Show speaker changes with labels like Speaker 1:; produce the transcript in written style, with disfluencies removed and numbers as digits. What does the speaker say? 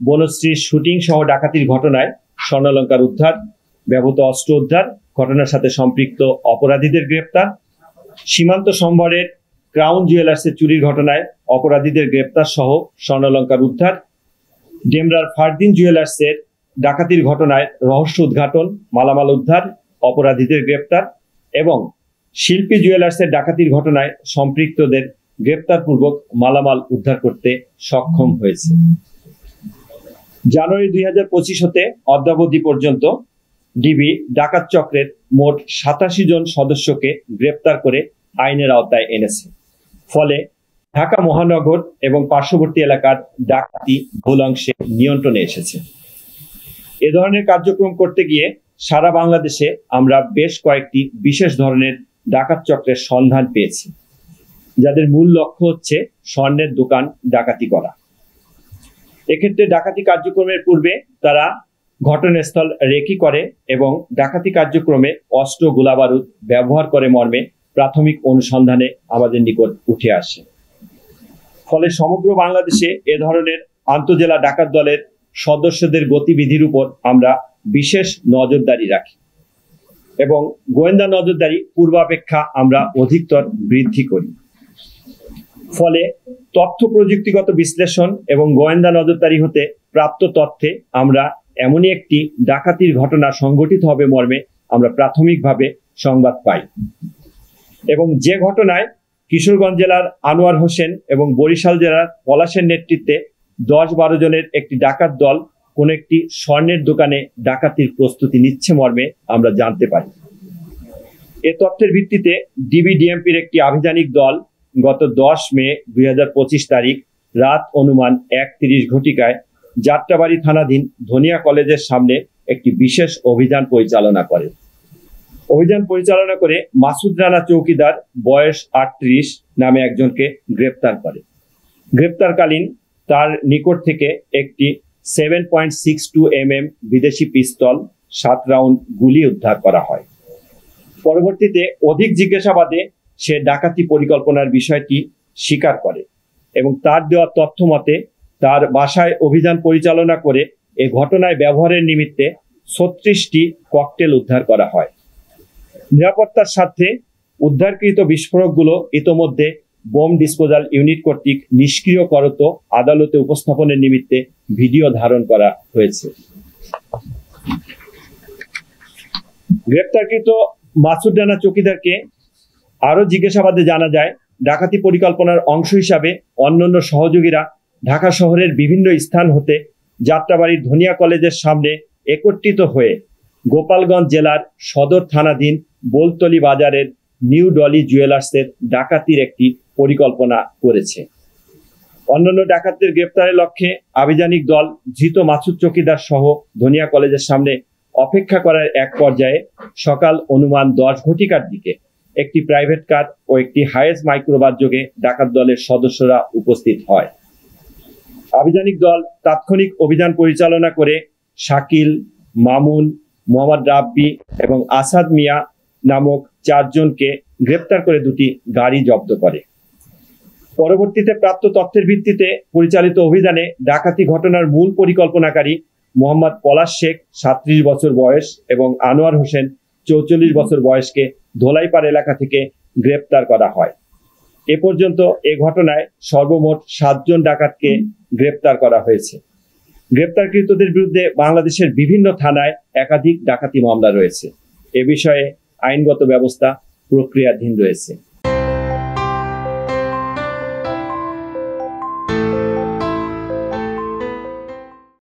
Speaker 1: বনশ্রীর shooting সহ ডাকাতির ঘটনায় স্বর্ণালংকার উদ্ধার, ব্যবহৃত অস্ত্র উদ্ধার, ঘটনার সাথে সম্পৃক্ত অপরাধীদের গ্রেপ্তার, সীমান্ত সম্বরের ক্রাউন জুয়েলার্সের চুরির ঘটনায় অপরাধীদের গ্রেপ্তার সহ স্বর্ণালংকার উদ্ধার, ডেমরার ফারদিন জুয়েলার্সের ডাকাতির ঘটনায় রহস্য উদ্ঘাটন, মালামাল উদ্ধার, অপরাধীদের গ্রেপ্তার এবং শিল্পী জুয়েলার্সের ডাকাতির ঘটনায় সম্পৃক্তদের গ্রেপ্তারপূর্বক মালামাল উদ্ধার করতে সক্ষম হয়েছে। জানুয়ারি 2025 হতে অদ্যাবধি পর্যন্ত ডিবি ডাকাত চক্রের মোট 87 জন সদস্যকে গ্রেপ্তার করে আইনের আওতায় এনেছে। ফলে ঢাকা মহানগর এবং পার্শ্ববর্তী এলাকার ডাকাতি বহুলাংশে নিয়ন্ত্রণে এসেছে। এ ধরনের কার্যক্রম করতে গিয়ে সারা বাংলাদেশে আমরা বেশ কয়েকটি বিশেষ ধরনের ডাকাত চক্রের সন্ধান পেয়েছি, যাদের মূল লক্ষ্য হচ্ছে স্বর্ণের দোকান ডাকাতি করা। এক্ষেত্রে ডাকাতি কার্যক্রমের পূর্বে তারা ঘটনাস্থল রেকি করে এবং ডাকাতি কার্যক্রমে অস্ত্র গোলাবারুদ ব্যবহার করে মর্মে প্রাথমিক অনুসন্ধানে আমাদের নিকট উঠে আসে। ফলে সমগ্র বাংলাদেশে এ ধরনের আন্তজেলা ডাকাত দলের সদস্যদের গতিবিধির উপর আমরা বিশেষ নজরদারি রাখি এবং গোয়েন্দা নজরদারি পূর্বাপেক্ষা আমরা অধিকতর বৃদ্ধি করি। ফলে তথ্য প্রযুক্তিগত বিশ্লেষণ এবং গোয়েন্দা নজরদারি হতে প্রাপ্ত তথ্যে আমরা এমনই একটি ডাকাতির ঘটনা সংঘটিত হবে মর্মে আমরা প্রাথমিকভাবে সংবাদ পাই এবং যে ঘটনায় কিশোরগঞ্জ জেলার আনোয়ার হোসেন এবং বরিশাল জেলার পলাশের নেতৃত্বে 10-12 জনের একটি ডাকাত দল কোন একটি স্বর্ণের দোকানে ডাকাতির প্রস্তুতি নিচ্ছে মর্মে আমরা জানতে পারি। এ তথ্যের ভিত্তিতে ডিবি ডিএমপির একটি আভিযানিক দল গত 10 মে 2025 তারিখ রাত অনুমান 1:30 ঘটিকায় যাত্রাবাড়ি থানাধীন ধনিয়া কলেজের সামনে একটি বিশেষ অভিযান পরিচালনা করে। অভিযান পরিচালনা করে মাসুদ রানা চৌকিদার বয়স 38 নামে একজনকে গ্রেপ্তার করে। গ্রেপ্তারকালীন তার নিকট থেকে একটি 7.62 mm বিদেশি পিস্তল, 7 রাউন্ড গুলি উদ্ধার করা হয়। পরবর্তীতে অধিক জিজ্ঞাসাবাদে সে ডাকাতি পরিকল্পনার বিষয়টি স্বীকার করে এবং তার দেওয়া তথ্য মতে তার বাসায় অভিযান পরিচালনা করে এ ঘটনায় ব্যবহারের নিমিত্তে 36টি ককটেল উদ্ধার করা হয়। নিরাপত্তার স্বার্থে উদ্ধারকৃত বিস্ফোরকগুলো ইতোমধ্যে বোম ডিসপোজাল ইউনিট কর্তৃক নিষ্ক্রিয় করত আদালতে উপস্থাপনের নিমিত্তে ভিডিও ধারণ করা হয়েছে। গ্রেপ্তারকৃত মাসুদ রানা চৌকিদারকে আরো জিজ্ঞাসাবাদে জানা যায়, ডাকাতি পরিকল্পনার অংশ হিসাবে অন্যান্য সহযোগীরা ঢাকা শহরের বিভিন্ন স্থান হতে যাত্রাবাড়ির ধনিয়া কলেজের সামনে একত্রিত হয়ে গোপালগঞ্জ জেলার সদর থানাধীন বোলতলি বাজারের নিউ ডলি জুয়েলার্সের ডাকাতির একটি পরিকল্পনা করেছে। অন্যান্য ডাকাতদের গ্রেপ্তারের লক্ষ্যে আভিযানিক দল ধৃত মাসুদ চৌকিদার সহ ধনিয়া কলেজের সামনে অপেক্ষা করার এক পর্যায়ে সকাল অনুমান 10 ঘটিকার দিকে একটি প্রাইভেট কার ও একটি হায়েস মাইক্রোবাস যোগে ডাকাত দলের সদস্যরা উপস্থিত হয়। আভিযানিক দল তাৎক্ষণিক অভিযান পরিচালনা করে শাকিল, মামুন, মোহাম্মদ রাব্বি এবং আসাদ মিয়া নামক 4 জনকে গ্রেপ্তার করে 2টি গাড়ি জব্দ করে। পরবর্তীতে প্রাপ্ত তথ্যের ভিত্তিতে পরিচালিত অভিযানে ডাকাতি ঘটনার মূল পরিকল্পনাকারী মোহাম্মদ পলাশ শেখ 37 বছর বয়স এবং আনোয়ার হোসেন 44 বছর বয়সকে ধোলাইপাড় এলাকা থেকে গ্রেপ্তার করা হয়। এ পর্যন্ত এ ঘটনায় সর্বমোট 7 জন ডাকাতকে গ্রেপ্তার করা হয়েছে। গ্রেপ্তারকৃতদের বিরুদ্ধে বাংলাদেশের বিভিন্ন থানায় একাধিক ডাকাতি মামলা রয়েছে। এ বিষয়ে আইনগত ব্যবস্থা প্রক্রিয়াধীন রয়েছে।